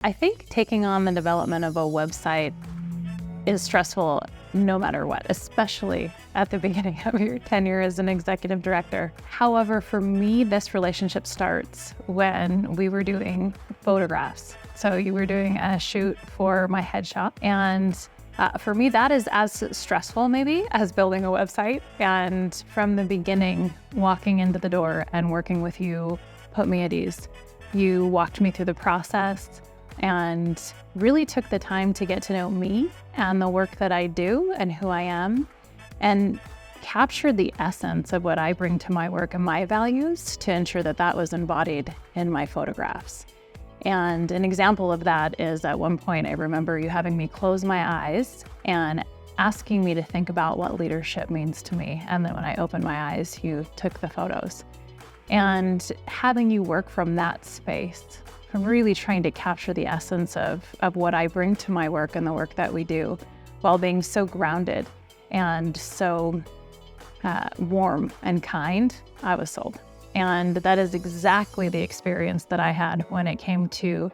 I think taking on the development of a website is stressful no matter what, especially at the beginning of your tenure as an executive director. However, for me, this relationship starts when we were doing photographs. So you were doing a shoot for my headshot, and for me, that is as stressful maybe as building a website. And from the beginning, walking into the door and working with you put me at ease. You walked me through the process and really took the time to get to know me and the work that I do and who I am, and captured the essence of what I bring to my work and my values to ensure that that was embodied in my photographs. And an example of that is at one point, I remember you having me close my eyes and asking me to think about what leadership means to me. And then when I opened my eyes, you took the photos. And having you work from that space, from really trying to capture the essence of what I bring to my work and the work that we do, while being so grounded and so warm and kind, I was sold. And that is exactly the experience that I had when it came to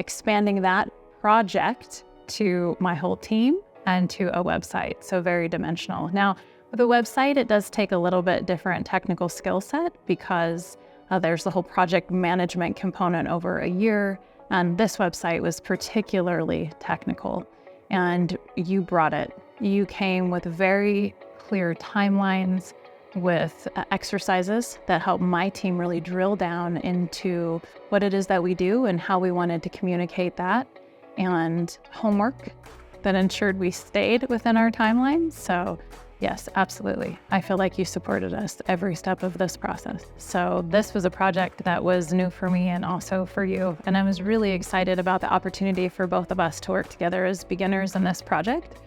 expanding that project to my whole team and to a website. So very dimensional. Now, with a website, it does take a little bit different technical skill set because there's the whole project management component over a year. And this website was particularly technical. And you brought it. You came with very clear timelines, with exercises that help my team really drill down into what it is that we do and how we wanted to communicate that, and homework that ensured we stayed within our timelines. So yes, absolutely. I feel like you supported us every step of this process. So this was a project that was new for me and also for you. And I was really excited about the opportunity for both of us to work together as beginners in this project,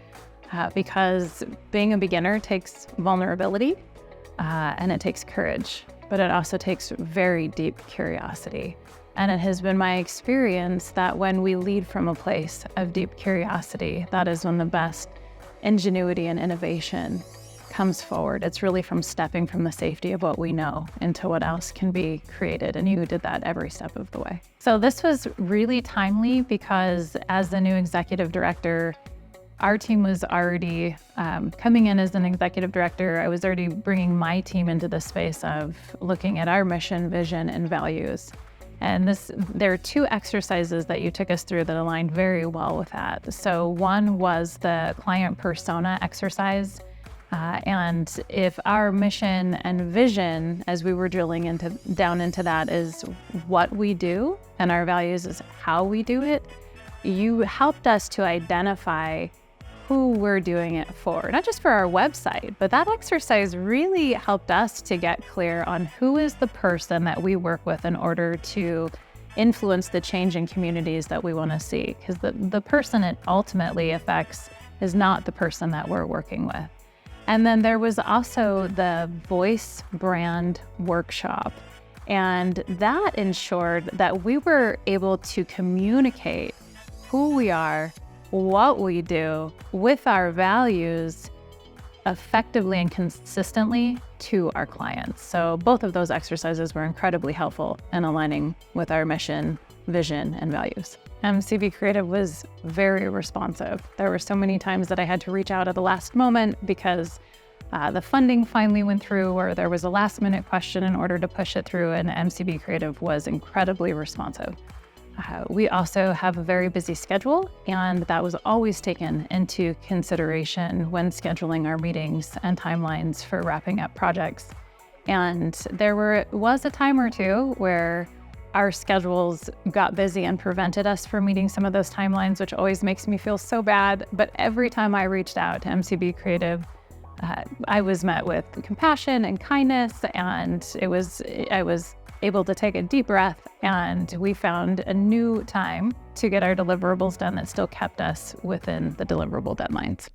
because being a beginner takes vulnerability. And it takes courage, but it also takes very deep curiosity. And it has been my experience that when we lead from a place of deep curiosity, that is when the best ingenuity and innovation comes forward. It's really from stepping from the safety of what we know into what else can be created. And you did that every step of the way. So this was really timely because as the new executive director, our team was already coming in as an executive director. I was already bringing my team into the space of looking at our mission, vision, and values. And there are two exercises that you took us through that aligned very well with that. So one was the client persona exercise. And if our mission and vision, as we were drilling down into that, is what we do, and our values is how we do it, you helped us to identify who we're doing it for, not just for our website, but that exercise really helped us to get clear on who is the person that we work with in order to influence the change in communities that we want to see. Because the person it ultimately affects is not the person that we're working with. And then there was also the voice brand workshop. And that ensured that we were able to communicate who we are, what we do with our values effectively and consistently to our clients. So both of those exercises were incredibly helpful in aligning with our mission, vision, and values. MCB Creative was very responsive. There were so many times that I had to reach out at the last moment because the funding finally went through, or there was a last minute question in order to push it through, and MCB Creative was incredibly responsive. We also have a very busy schedule, and that was always taken into consideration when scheduling our meetings and timelines for wrapping up projects. And there was a time or two where our schedules got busy and prevented us from meeting some of those timelines, which always makes me feel so bad. But every time I reached out to MCB Creative, I was met with compassion and kindness, and I was able to take a deep breath, and we found a new time to get our deliverables done that still kept us within the deliverable deadlines.